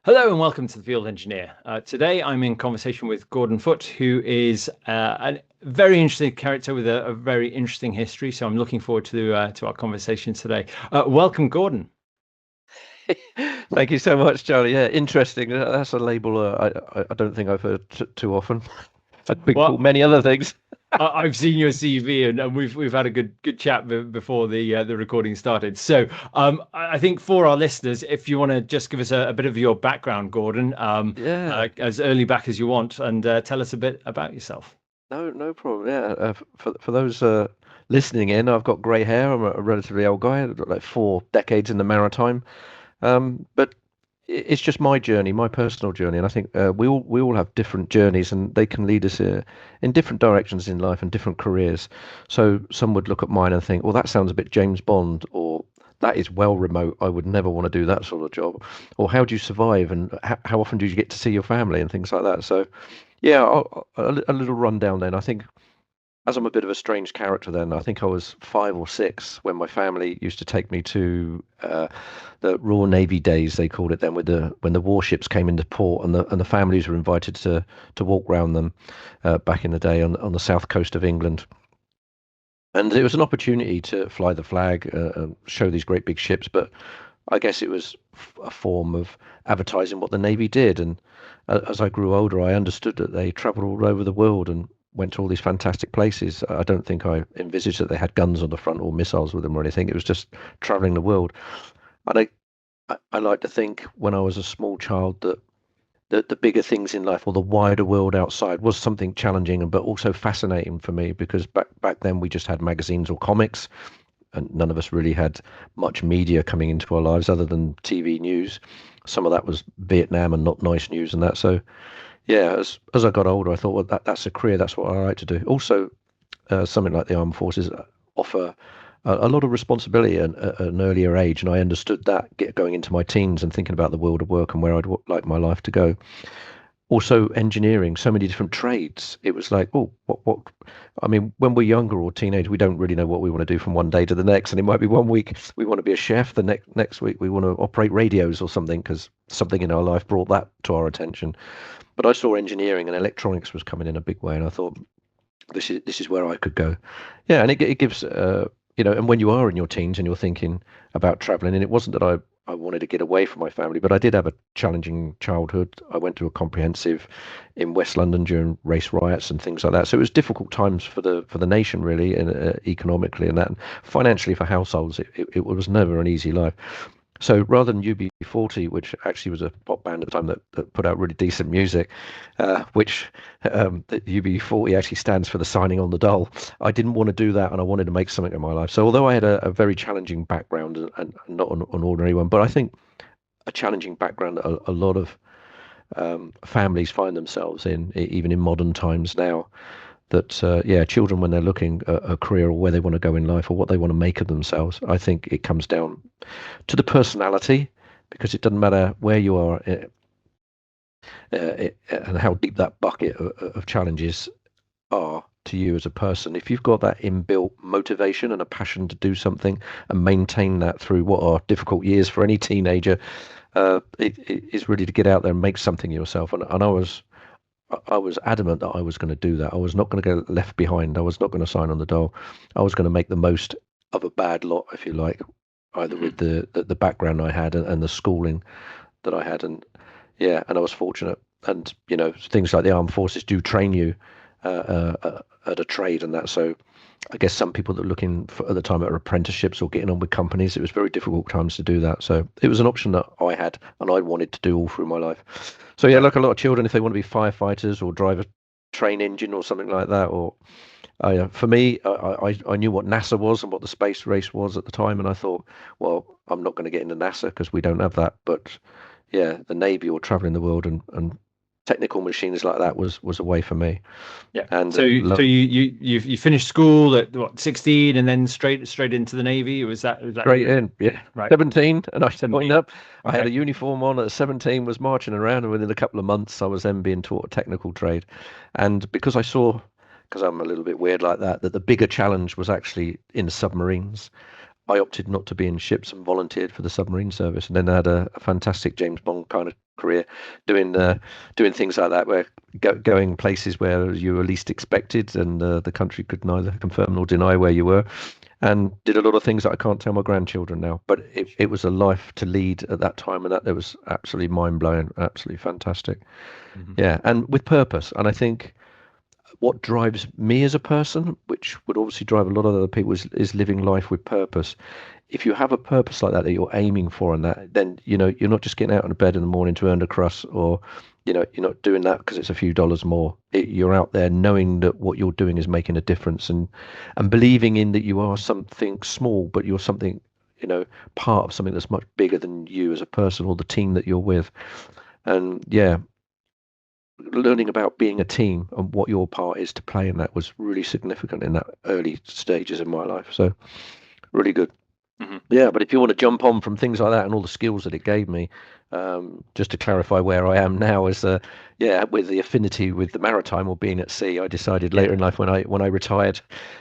Hello and welcome to the Field Engineer. Today I'm in conversation with Gordon Foote, who is a very interesting character with a very interesting history. So I'm looking forward to our conversation today. Welcome, Gordon. Thank you so much, Charlie. Yeah, interesting. That's a label I don't think I've heard too often. I've been called Well, many other things. I've seen your CV and we've had a good chat before the recording started. So I think for our listeners, if you want to just give us a bit of your background, Gordon, Yeah, as early back as you want, and tell us a bit about yourself. no problem. Yeah, for those listening in, I've got grey hair. I'm a relatively old guy. I've got like 4 decades in the maritime. But it's just my journey, my personal journey, and I think we all have different journeys, and they can lead us in different directions in life and different careers. So some would look at mine and think, well, that sounds a bit James Bond, or that is well remote. I would never want to do that sort of job. Or how do you survive, and how often do you get to see your family and things like that. So yeah, a little rundown then. I think as I'm a bit of a strange character, then I think I was 5 or 6 when my family used to take me to the Royal Navy days, they called it then, with the when the warships came into port and the families were invited to walk round them back in the day on the south coast of England. And it was an opportunity to fly the flag, and show these great big ships, but I guess it was a form of advertising what the Navy did. And as I grew older, I understood that they travelled all over the world and went to all these fantastic places. I don't think I envisaged that they had guns on the front or missiles with them or anything. It was just travelling the world. And I like to think when I was a small child that the bigger things in life or the wider world outside was something challenging and but also fascinating for me, because back then we just had magazines or comics, and none of us really had much media coming into our lives other than TV news. Some of that was Vietnam and not nice news and that. So yeah, as I got older, I thought, well, that's a career. That's what I like to do. Also, something like the armed forces offer a lot of responsibility at an earlier age, and I understood that going into my teens and thinking about the world of work and where I'd like my life to go. Also, engineering, so many different trades. It was like, oh, what? I mean, when we're younger or teenage, we don't really know what we want to do from one day to the next, and it might be one week we want to be a chef, the next week we want to operate radios or something because something in our life brought that to our attention. But I saw engineering and electronics was coming in a big way, and I thought this is where I could go. Yeah, and it gives and when you are in your teens and you're thinking about traveling, and it wasn't that I wanted to get away from my family, but I did have a challenging childhood. I went to a comprehensive in West London during race riots and things like that. So it was difficult times for the nation, really, and economically and that, and financially for households. It was never an easy life. So rather than UB40, which actually was a pop band at the time that put out really decent music, which the UB40 actually stands for the signing on the dole, I didn't want to do that, and I wanted to make something of my life. So although I had a very challenging background and not an ordinary one, but I think a challenging background that a lot of families find themselves in, even in modern times now, that yeah, children when they're looking at a career or where they want to go in life or what they want to make of themselves, I think it comes down to the personality, because it doesn't matter where you are and how deep that bucket of challenges are to you as a person. If you've got that inbuilt motivation and a passion to do something and maintain that through what are difficult years for any teenager, it is really to get out there and make something of yourself. And I was adamant that I was going to do that. I was not going to go left behind. I was not going to sign on the dole. I was going to make the most of a bad lot, if you like, either with the background I had and the schooling that I had. And yeah, and I was fortunate. And things like the armed forces do train you at a trade and that. So I guess some people that are looking for, at the time, at apprenticeships or getting on with companies, it was very difficult times to do that. So it was an option that I had and I wanted to do all through my life. So yeah, like a lot of children, if they want to be firefighters or drive a train engine or something like that, or for me, I knew what NASA was and what the space race was at the time, and I thought, well, I'm not going to get into NASA because we don't have that. But yeah, the Navy or traveling the world and technical machines like that was a way for me. Yeah. And So you finished school at what, 16 and then straight into the Navy? Was that straight in, yeah. right? 17, and I joined 17. up. I had Okay. a uniform on at 17, was marching around, and within a couple of months, I was then being taught a technical trade. And because I saw, because I'm a little bit weird like that the bigger challenge was actually in submarines, I opted not to be in ships and volunteered for the submarine service. And then I had a fantastic James Bond kind of career, doing doing things like that, where going places where you were least expected, and the country could neither confirm nor deny where you were, and did a lot of things that I can't tell my grandchildren now. But it was a life to lead at that time, and that it was absolutely mind blowing, absolutely fantastic. Hmm. Yeah, and with purpose. And I think what drives me as a person, which would obviously drive a lot of other people, is living life with purpose. If you have a purpose like that you're aiming for, and that, then you're not just getting out of bed in the morning to earn a crust, or you're not doing that because it's a few dollars more. You're out there knowing that what you're doing is making a difference, and believing in that you are something small, but you're something, part of something that's much bigger than you as a person or the team that you're with. And yeah, learning about being a team and what your part is to play in that was really significant in that early stages of my life. So really good. Hmm. Yeah, but if you want to jump on from things like that and all the skills that it gave me, just to clarify where I am now is, yeah, with the affinity with the maritime or being at sea, I decided Yeah. later in life when I retired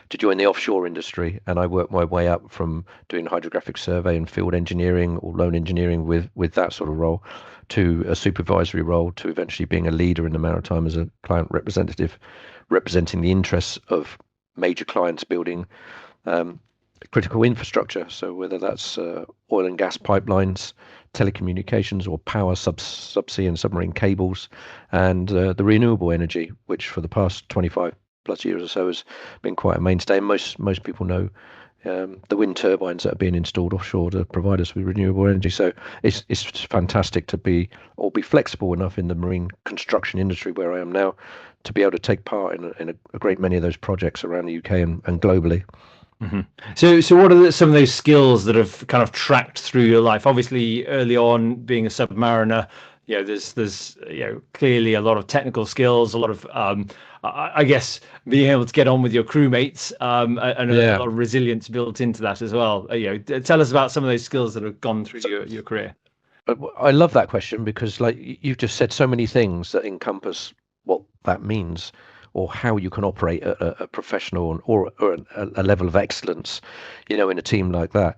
to join the offshore industry, and I worked my way up from doing hydrographic survey and field engineering or loan engineering with that sort of role to a supervisory role to eventually being a leader in the maritime as a client representative, representing the interests of major clients building um, critical infrastructure. So whether that's oil and gas pipelines, telecommunications, or power subsea and submarine cables, and the renewable energy, which for the past 25 plus years or so has been quite a mainstay. Most people know the wind turbines that are being installed offshore to provide us with renewable energy. So it's fantastic to be flexible enough in the marine construction industry where I am now to be able to take part in a great many of those projects around the UK and globally. Hmm. So what are some of those skills that have kind of tracked through your life? Obviously, early on, being a submariner, there's clearly a lot of technical skills, a lot of I guess being able to get on with your crewmates, and a Yeah. lot of resilience built into that as well. Tell us about some of those skills that have gone through So, your career. I love that question because, like, you've just said so many things that encompass what that means or how you can operate at a professional or a level of excellence, in a team like that.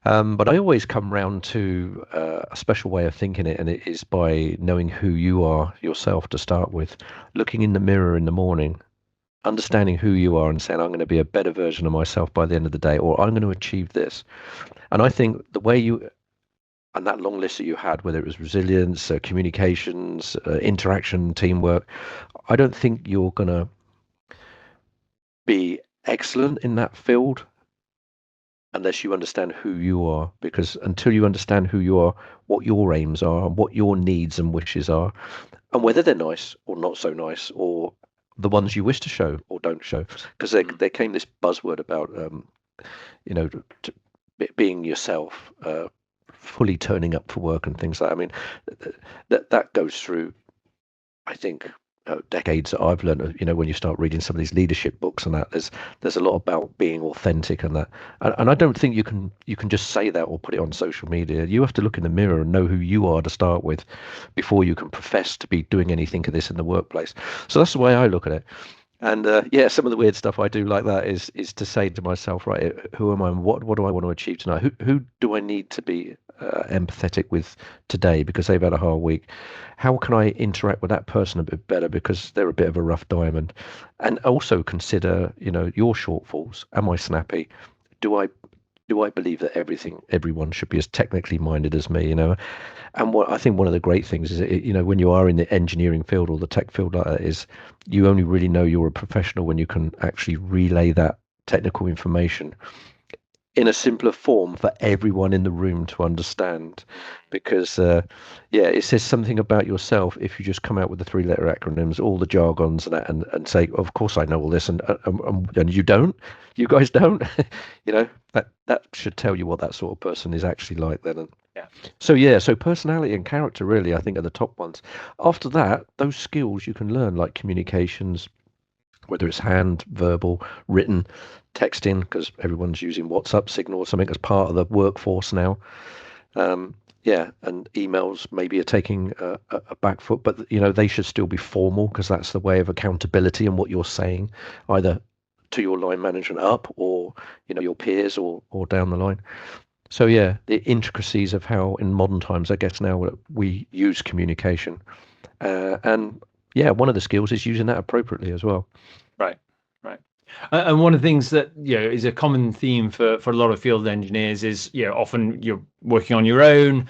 But I always come round to a special way of thinking it, and it is by knowing who you are yourself to start with, looking in the mirror in the morning, understanding who you are, and saying, I'm going to be a better version of myself by the end of the day, or I'm going to achieve this. And I think the way you and that long list that you had, whether it was resilience, communications, interaction, teamwork, I don't think you're going to be excellent in that field unless you understand who you are. Because until you understand who you are, what your aims are, and what your needs and wishes are, and whether they're nice or not so nice, or the ones you wish to show or don't show, because there came this buzzword about you know, being yourself, fully turning up for work and things like that. I mean, that goes through, I think, decades that I've learned. When you start reading some of these leadership books and that, there's a lot about being authentic and that. And I don't think you can just say that or put it on social media. You have to look in the mirror and know who you are to start with before you can profess to be doing anything of this in the workplace. So that's the way I look at it. And yeah, some of the weird stuff I do like that is to say to myself, right, who am I and what do I want to achieve tonight? Who do I need to be empathetic with today because they've had a hard week? How can I interact with that person a bit better because they're a bit of a rough diamond? And also consider, your shortfalls. Am I snappy? Do I do I believe that everyone should be as technically minded as me? And what I think one of the great things is, when you are in the engineering field or the tech field like that, is you only really know you're a professional when you can actually relay that technical information in a simpler form for everyone in the room to understand. Because, yeah, it says something about yourself if you just come out with the three-letter acronyms, all the jargons and that, and say, of course I know all this, and you don't, you guys don't, that should tell you what that sort of person is actually like then. And Yeah. so yeah, so personality and character really, I think, are the top ones. After that, those skills you can learn, like communications, whether it's hand, verbal, written, texting, because everyone's using WhatsApp, Signal, or something as part of the workforce now. Yeah, and emails maybe are taking a back foot, but they should still be formal because that's the way of accountability and what you're saying, either to your line management up or your peers or down the line. So yeah, the intricacies of how in modern times, I guess now we use communication, and yeah, one of the skills is using that appropriately as well. Right, right. And one of the things that is a common theme for a lot of field engineers is often you're working on your own.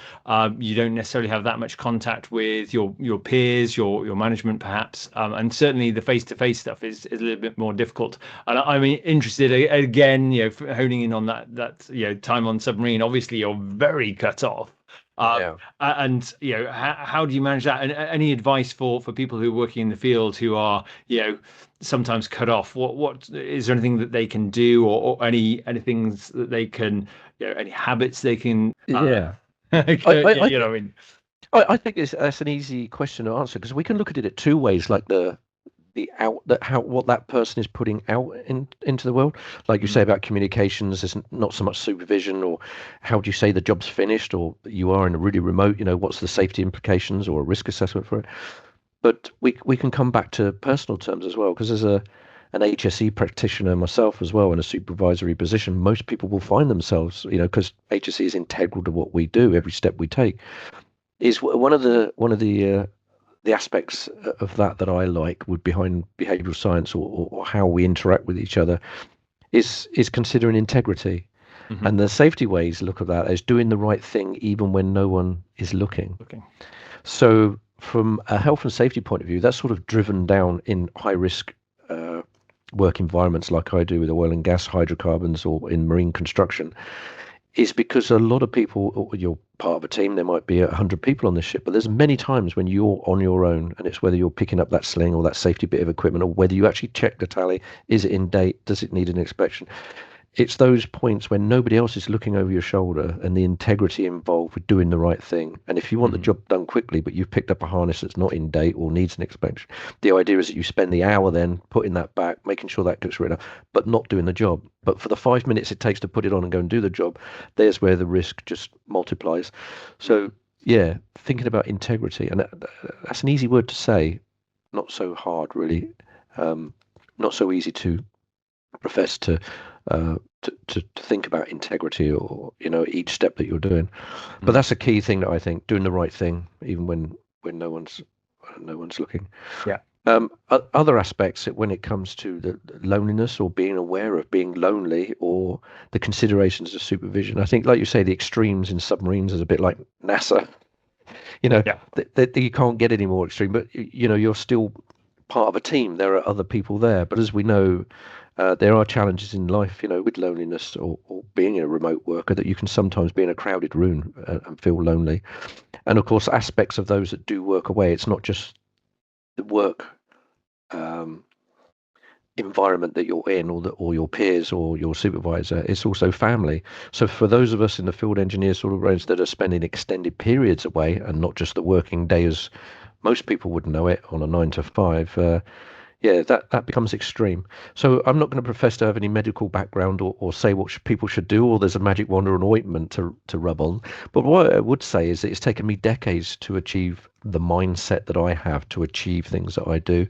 You don't necessarily have that much contact with your peers, your management perhaps, and certainly the face-to-face stuff is a little bit more difficult. And I'm interested again, honing in on that time on submarine. Obviously, you're very cut off. Uh, Yeah. and how do you manage that? And any advice for people who are working in the field who are sometimes cut off? What is there anything that they can do, or any things that they can, any habits they can, Yeah. I, I, I, you know, th- I mean, I think that's an easy question to answer because we can look at it two ways, like the out that how what that person is putting out into the world. Like you say mm, about communications, there's not so much supervision, or how do you say the job's finished, or you are in a really remote, what's the safety implications or a risk assessment for it. But we can come back to personal terms as well, because as an HSE practitioner myself as well in a supervisory position, most people will find themselves, because HSE is integral to what we do, every step we take, is one of the aspects of that I like would behind behavioral science, or how we interact with each other, is considering integrity. mhm, And the safety ways look at that as doing the right thing even when no one is looking. okay, So from a health and safety point of view, that's sort of driven down in high risk uh, work environments like I do with oil and gas, hydrocarbons, or in marine construction, is because a lot of people, you're part of a team, there might be 100 people on this ship, but there's many times when you're on your own, and it's whether you're picking up that sling or that safety bit of equipment, or whether you actually check the tally. Is it in date? Does it need an inspection? It's those points when nobody else is looking over your shoulder, and the integrity involved with doing the right thing. And if you want the mhm, job done quickly, but you've picked up a harness that's not in date or needs an inspection, the idea is that you spend the hour then putting that back, making sure that gets written up, but not doing the job. But for the 5 minutes it takes to put it on and go and do the job, there's where the risk just multiplies. So yeah, thinking about integrity, and that's an easy word to say, not so hard really, um, not so easy to profess to think about integrity, or each step that you're doing. But mm, that's a key thing that I think, doing the right thing even when no one's looking. yeah, Other aspects when it comes to the loneliness, or being aware of being lonely, or the considerations of supervision. I think, like you say, the extremes in submarines is a bit like NASA. You know, yeah, you can't get any more extreme, but you're still part of a team. There are other people there, but as we know, there are challenges in life, with loneliness, or being a remote worker, that you can sometimes be in a crowded room and feel lonely. And of course, aspects of those that do work away, it's not just the work um, environment that you're in, or your peers or your supervisor. It's also family. So for those of us in the field engineer sort of range that are spending extended periods away, and not just the working day as most people would know it on a 9 to 5, yeah, that becomes extreme. So I'm not going to profess to have any medical background, or say what people should do, or there's a magic wand or an ointment to rub on. But what I would say is that it's taken me decades to achieve the mindset that I have to achieve things that I do.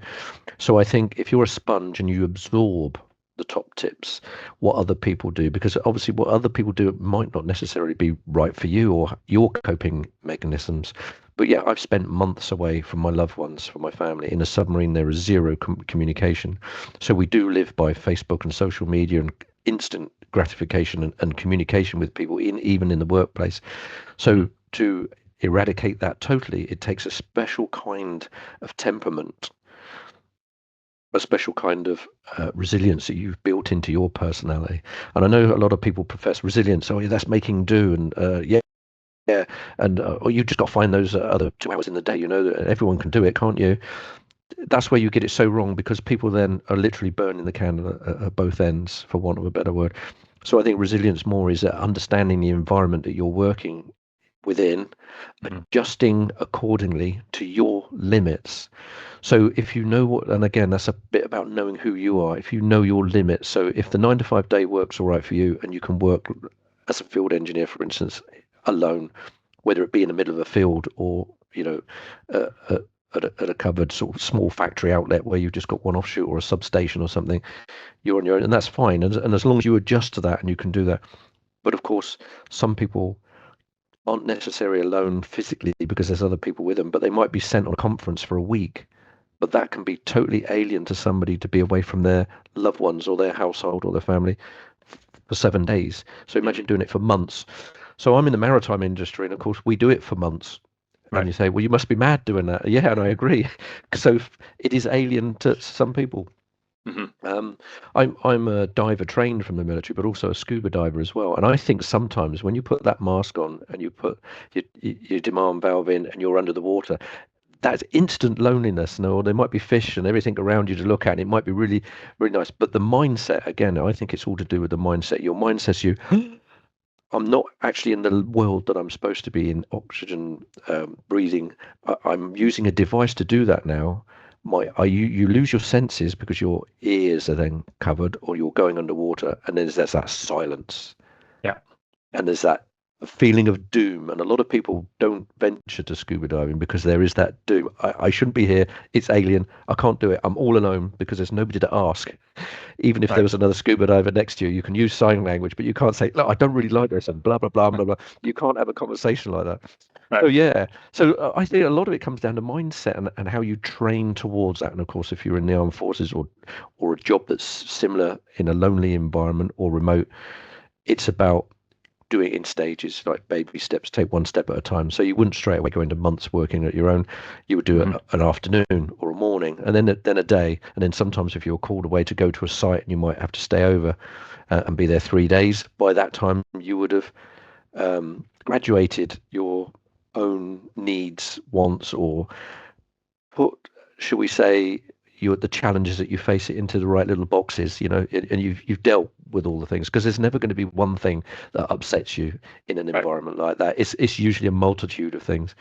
So I think if you're a sponge and you absorb the top tips, what other people do, because obviously what other people do might not necessarily be right for you or your coping mechanisms. But yeah, I've spent months away from my loved ones, from my family. In a submarine, there is zero communication. So we do live by Facebook and social media and instant gratification, and communication with people, even in the workplace. mhm, So to eradicate that totally, it takes a special kind of temperament, a special kind of resilience that you've built into your personality. And I know a lot of people profess resilience. Oh, yeah, that's making do, and yeah, and or you just got to find those other 2 hours in the day. That everyone can do it, can't you? That's where you get it so wrong, because people then are literally burning the candle at both ends, for want of a better word. So I think resilience more is understanding the environment that you're working within, mhm, adjusting accordingly to your limits. So if you know what, and again, that's a bit about knowing who you are. If you know your limits, so if the 9 to 5 day works all right for you, and you can work as a field engineer, for instance, alone, whether it be in the middle of a field, or uh, uh, at a covered sort of small factory outlet where you've just got one offshoot or a substation or something, you're on your own, and that's fine. And as long as you adjust to that and you can do that. But of course, some people aren't necessarily alone physically because there's other people with them, but they might be sent on a conference for a week. But that can be totally alien to somebody to be away from their loved ones or their household or their family for 7 days. So imagine doing it for months. So I'm in the maritime industry, and of course we do it for months. And Right. you say, well, you must be mad doing that. Yeah, and I agree. So it is alien to some people. Hmm. Um, I'm a diver trained from the military, but also a scuba diver as well. And I think sometimes when you put that mask on and you put your demand valve in and you're under the water, that's instant loneliness. No, there might be fish and everything around you to look at. And it might be really, really nice. But the mindset, again, I think it's all to do with the mindset. Your mind says to you, I'm not actually in the world that I'm supposed to be in, oxygen breathing. I'm using a device to do that now. You lose your senses because your ears are then covered, or you're going underwater, and then there's that silence, Yeah. and there's that feeling of doom. And a lot of people don't venture to scuba diving because there is that doom. I shouldn't be here. It's alien. I can't do it. I'm all alone because there's nobody to ask. Even if there Right. was another scuba diver next to you, you can use sign language, but you can't say, "Look, I don't really like this," and blah blah blah blah blah. You can't have a conversation like that. So Right. yeah, so I think a lot of it comes down to mindset and how you train towards that. And of course, if you're in the armed forces or a job that's similar in a lonely environment or remote, it's about doing it in stages, like baby steps, take one step at a time. So you wouldn't straight away go into months working at your own. You would do Hmm. an afternoon or a morning, and then a day, and then sometimes if you're called away to go to a site, and you might have to stay over and be there 3 days. By that time, you would have graduated your own needs, wants, or put, shall we say, the challenges that you face it into the right little boxes, and you've dealt with all the things because there's never going to be one thing that upsets you in an Right. environment like that. It's usually a multitude of things.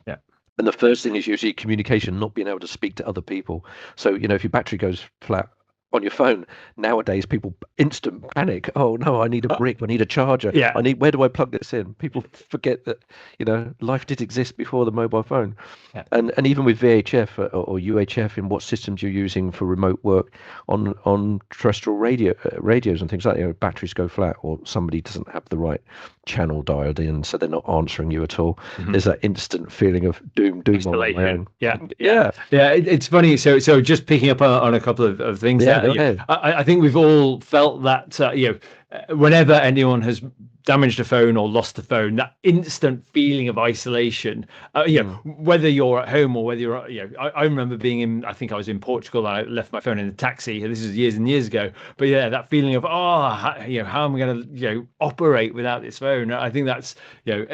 Yeah. And the first thing is usually communication, not being able to speak to other people. So, if your battery goes flat on your phone, nowadays people instant panic. Oh no, I need a brick, I need a charger, Yeah. where do I plug this in? People forget that, life did exist before the mobile phone. Yeah. And even with VHF or UHF, in what systems you're using for remote work on terrestrial radios and things like that, batteries go flat or somebody doesn't have the right channel dialed in, so they're not answering you at all. Hmm. There's that instant feeling of doom. I'm on my Isolation. own. Yeah, yeah, Yeah, yeah. It's funny. So just picking up on a couple of things yeah. there. Go ahead. I think we've all felt that. Whenever anyone has damaged a phone or lost a phone, that instant feeling of isolation. Mm. Whether you're at home or whether you're, I remember being in. I think I was in Portugal. And I left my phone in a taxi. This is years and years ago. But yeah, that feeling of how am I going to operate without this phone? I think that's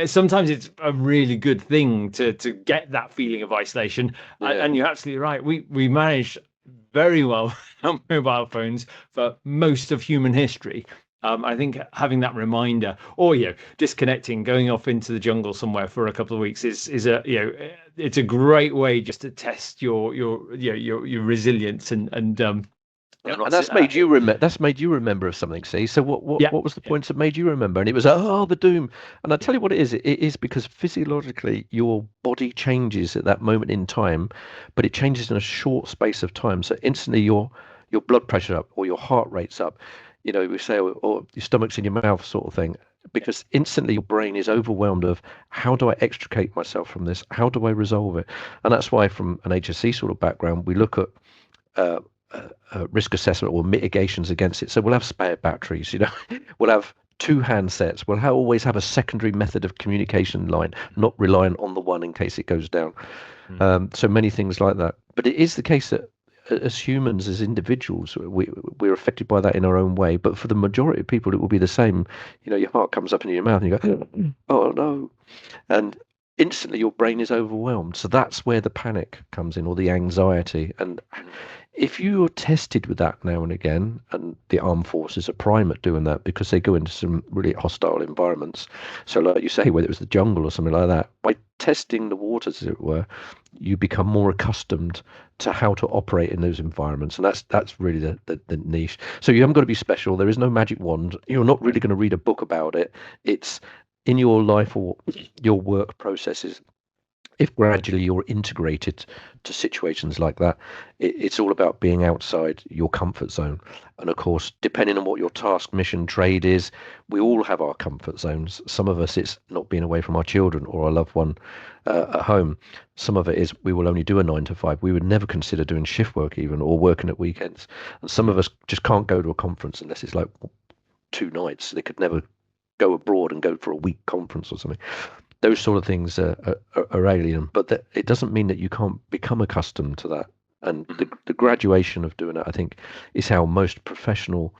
sometimes it's a really good thing to get that feeling of isolation. Yeah, And you're absolutely right. We managed very well on mobile phones for most of human history. I think having that reminder, or disconnecting, going off into the jungle somewhere for a couple of weeks is a it's a great way just to test your resilience and and not that's made you remember. That's made you remember of something. See, so what what yeah, what was the yeah, points that made you remember? And it was the doom. And I yeah, tell you what it is. It is because physiologically your body changes at that moment in time, but it changes in a short space of time. So instantly your blood pressure up or your heart rate's up. We say, or your stomach's in your mouth, sort of thing. yeah, Because instantly your brain is overwhelmed of how do I extricate myself from this? How do I resolve it? And that's why, from an HSC sort of background, we look at uh, risk assessment or mitigations against it. So we'll have spare batteries, we'll have two handsets. Always have a secondary method of communication line, not reliant on the one in case it goes down. mm, So many things like that. But it is the case that as humans, as individuals, we're affected by that in our own way. But for the majority of people, it will be the same. Your heart comes up into your mouth and you go, oh no. And instantly your brain is overwhelmed. So that's where the panic comes in or the anxiety. And mm, if you're tested with that now and again, and the armed forces are prime at doing that because they go into some really hostile environments. So, like you say, whether it was the jungle or something like that, by testing the waters, as it were, you become more accustomed to how to operate in those environments, and that's really the niche. So you haven't got to be special. There is no magic wand. You're not really going to read a book about it. It's in your life or your work processes. if gradually you're integrated to situations like that, it's all about being outside your comfort zone. And of course, depending on what your task, mission, trade is, we all have our comfort zones. Some of us, it's not being away from our children or our loved one at home. Some of it is we will only do a 9 to 5. We would never consider doing shift work even, or working at weekends. And some of us just can't go to a conference unless it's like 2 nights. They could never go abroad and go for a week conference or something. Those sort of things are alien, but it doesn't mean that you can't become accustomed to that. And the graduation of doing it, I think, is how most professional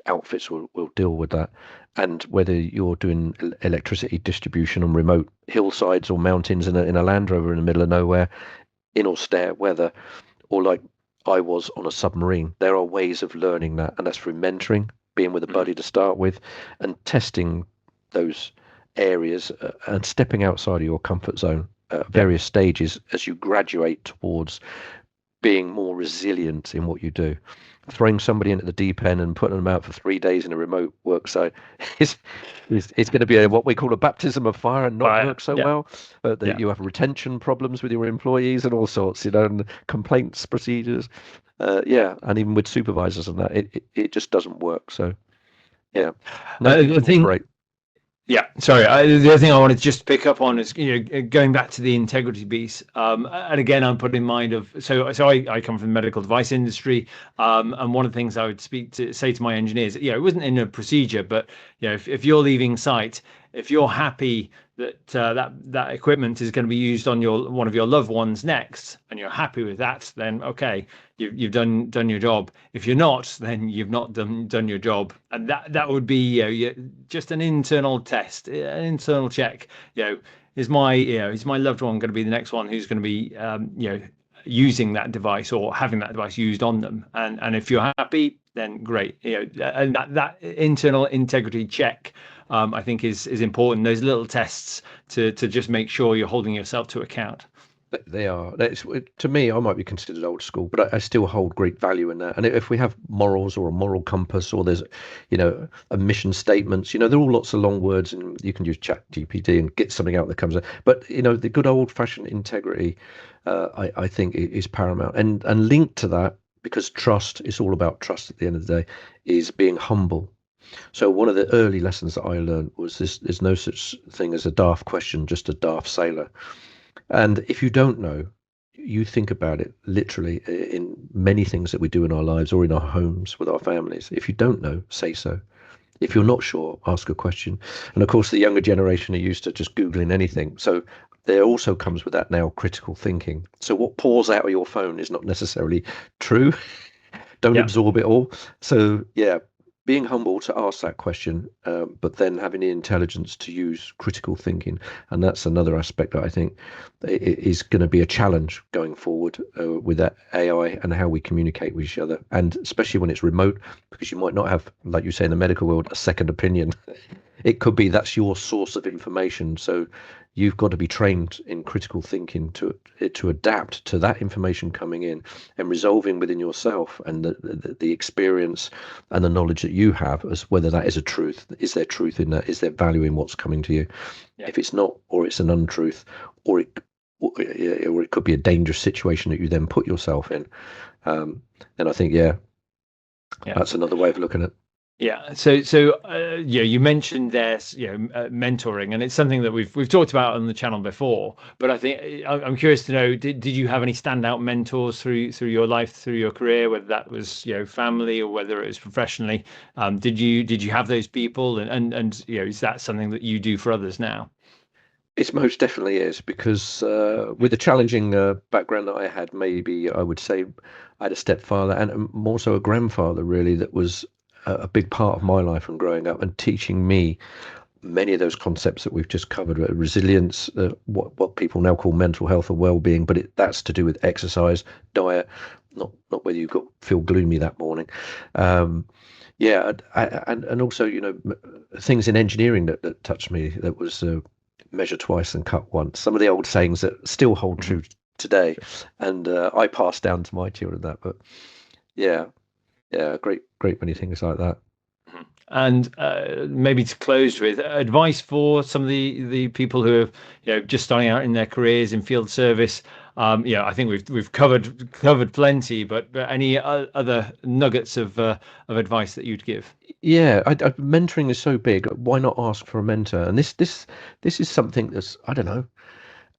outfits will deal with that. And whether you're doing electricity distribution on remote hillsides or mountains in a Land Rover in the middle of nowhere, in austere weather, or like I was on a submarine, there are ways of learning that, and that's through mentoring, being with a buddy to start with, and testing those areas and stepping outside of your comfort zone at various stages as you graduate towards being more resilient in what you do. Throwing somebody into the deep end and putting them out for 3 days in a remote work site is it's going to be what we call a baptism of fire and not work so well. That you have retention problems with your employees and all sorts, and complaints procedures. And even with supervisors and that, it just doesn't work. So I think great. Yeah, sorry. The other thing I wanted to just pick up on is, going back to the integrity piece. And again, I'm put in mind of, so I come from the medical device industry. And one of the things I would say to my engineers, it wasn't in a procedure, but if you're leaving site, if you're happy that that equipment is going to be used on one of your loved ones next, and you're happy with that, then okay, you've done your job. If you're not, then you've not done your job, and that would be just an internal test, an internal check. Is my loved one going to be the next one who's going to be using that device or having that device used on them? And if you're happy, then great. And that internal integrity check, I think is important. Those little tests to just make sure you're holding yourself to account. They are. To me, I might be considered old school, but I still hold great value in that. And if we have morals or a moral compass, or there's, a mission statements, they're all lots of long words, and you can use Chat GPT and get something out that comes out. But the good old fashioned integrity, I think, is paramount. And linked to that, because trust is all about trust at the end of the day, is being humble. So one of the early lessons that I learned was this: there's no such thing as a daft question, just a daft sailor. And if you don't know, you think about it literally in many things that we do in our lives or in our homes with our families. If you don't know, say so. If you're not sure, ask a question. And of course, the younger generation are used to just Googling anything. So there also comes with that now critical thinking. So what pours out of your phone is not necessarily true. Don't absorb it all. So being humble to ask that question, but then having the intelligence to use critical thinking. And that's another aspect that I think is going to be a challenge going forward with that AI and how we communicate with each other. And especially when it's remote, because you might not have, like you say in the medical world, a second opinion. It could be that's your source of information. So you've got to be trained in critical thinking to adapt to that information coming in and resolving within yourself and the experience and the knowledge that you have as whether that is a truth. Is there truth in that? Is there value in what's coming to you? If it's not, or it's an untruth, or it could be a dangerous situation that you then put yourself in. And I think that's another way of looking at it. Yeah. So you mentioned there's mentoring, and it's something that we've talked about on the channel before. But I think I'm curious to know, did you have any standout mentors through your life, through your career, whether that was family or whether it was professionally? Did you have those people, and is that something that you do for others now? It most definitely is, because with the challenging background that I had, maybe I would say I had a stepfather and more so a grandfather, really, that was a big part of my life and growing up and teaching me many of those concepts that we've just covered: resilience, what people now call mental health or well-being, but that's to do with exercise, diet, not whether you feel gloomy that morning. And also things in engineering that touched me. That was measure twice and cut once. Some of the old sayings that still hold true today, and I pass down to my children that. But great many things like that. And maybe to close with advice for some of the people who are, just starting out in their careers in field service. I think we've covered plenty, but any other nuggets of advice that you'd give? Yeah, mentoring is so big. Why not ask for a mentor? And this is something that's, I don't know.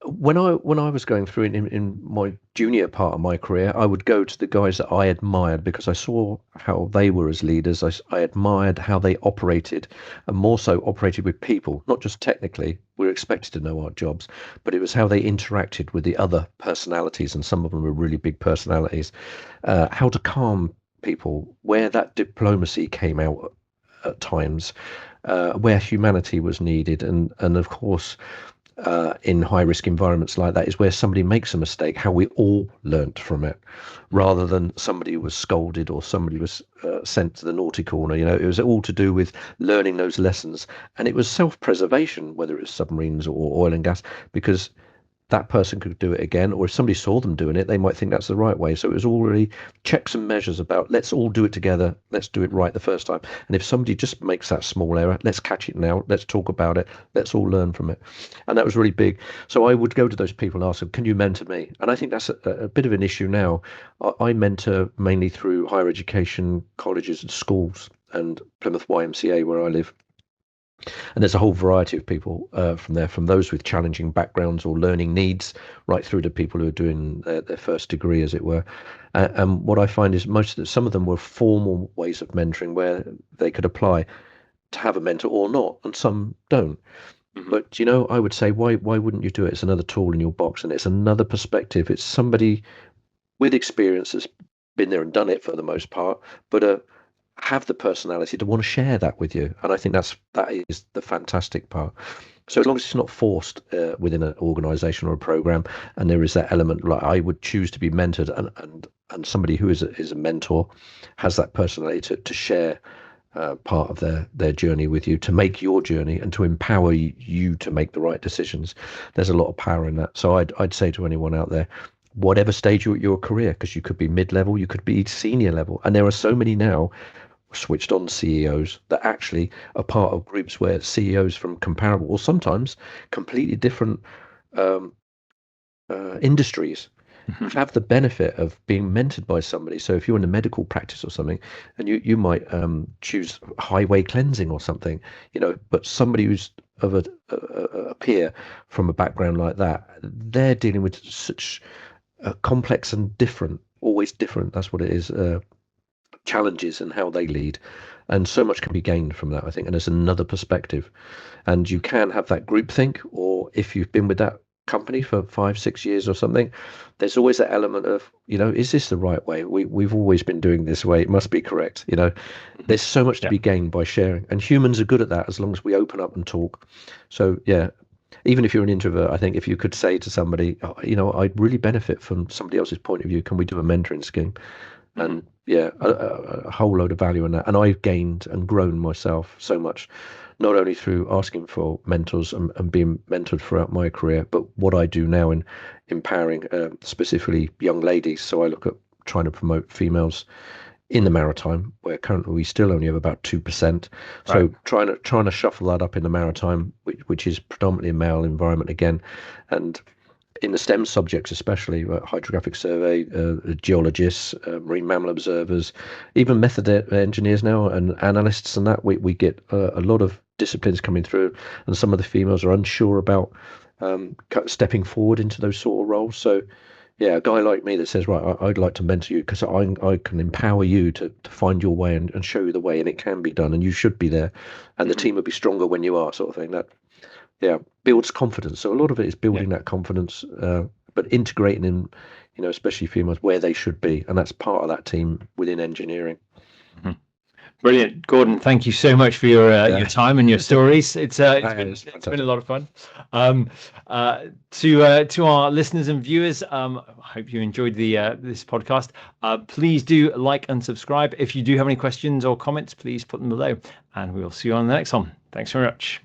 When I was going through in my junior part of my career, I would go to the guys that I admired because I saw how they were as leaders. I admired how they operated, and more so operated with people, not just technically. We're expected to know our jobs, but it was how they interacted with the other personalities, and some of them were really big personalities. How to calm people, where that diplomacy came out at times, where humanity was needed, and of course in high risk environments like that is where somebody makes a mistake, how we all learnt from it, rather than somebody was scolded or somebody was sent to the naughty corner. It was all to do with learning those lessons, and it was self-preservation, whether it was submarines or oil and gas, because that person could do it again, or if somebody saw them doing it, they might think that's the right way. So it was all really checks and measures about let's all do it together, let's do it right the first time. And if somebody just makes that small error, let's catch it now, let's talk about it, let's all learn from it. And that was really big. So I would go to those people and ask them, can you mentor me? And I think that's a bit of an issue now. I mentor mainly through higher education, colleges and schools, and Plymouth YMCA, where I live. And there's a whole variety of people from there, from those with challenging backgrounds or learning needs, right through to people who are doing their first degree, as it were. And what I find is some of them were formal ways of mentoring where they could apply to have a mentor or not, and some don't. Mhm. But I would say, why wouldn't you do it? It's another tool in your box, and it's another perspective. It's somebody with experience that's been there and done it for the most part, but have the personality to want to share that with you. And I think that is the fantastic part. So as long as it's not forced within an organization or a program, and there is that element, like I would choose to be mentored, and somebody who is a mentor has that personality to share part of their journey with you, to make your journey and to empower you to make the right decisions. There's a lot of power in that. So I'd say to anyone out there, whatever stage you're at your career, because you could be mid-level, you could be senior level, and there are so many now switched on CEOs that actually are part of groups where CEOs from comparable or sometimes completely different um, industries Mhm. have the benefit of being mentored by somebody. So if you're in a medical practice or something, and you might choose highway cleansing or something, but somebody who's of a peer from a background like that, they're dealing with such complex and different, always different. That's what it is. Challenges and how they lead, and so much can be gained from that, I think. And there's another perspective, and you can have that group think, or if you've been with that company for 5-6 years or something, there's always that element of, is this the right way? We've always been doing this way, it must be correct. There's so much to Yeah. be gained by sharing, and humans are good at that as long as we open up and talk. So yeah, even if you're an introvert, I think if you could say to somebody, I'd really benefit from somebody else's point of view, can we do a mentoring scheme? Mhm. And yeah, a whole load of value in that. And I've gained and grown myself so much, not only through asking for mentors and being mentored throughout my career, but what I do now in empowering specifically young ladies. So I look at trying to promote females in the maritime, where currently we still only have about 2%. Right. So trying to shuffle that up in the maritime, which is predominantly a male environment again, and in the STEM subjects, especially hydrographic survey, geologists, marine mammal observers, even method engineers now, and analysts, and that we get a lot of disciplines coming through, and some of the females are unsure about stepping forward into those sort of roles. So, yeah, a guy like me that says, right, I'd like to mentor you because I can empower you to find your way and show you the way, and it can be done, and you should be there, and the Mhm. team will be stronger when you are, sort of thing. That yeah, builds confidence. So a lot of it is Yeah. building that confidence, but integrating in, especially females where they should be, and that's part of that team within engineering. Mhm. Brilliant, Gordon. Thank you so much for your Yeah, time and your stories. it's It's been a fantastic. lot of fun. To our listeners and viewers, I hope you enjoyed this podcast. Please do like and subscribe. If you do have any questions or comments, please put them below, and we will see you on the next one. Thanks very much.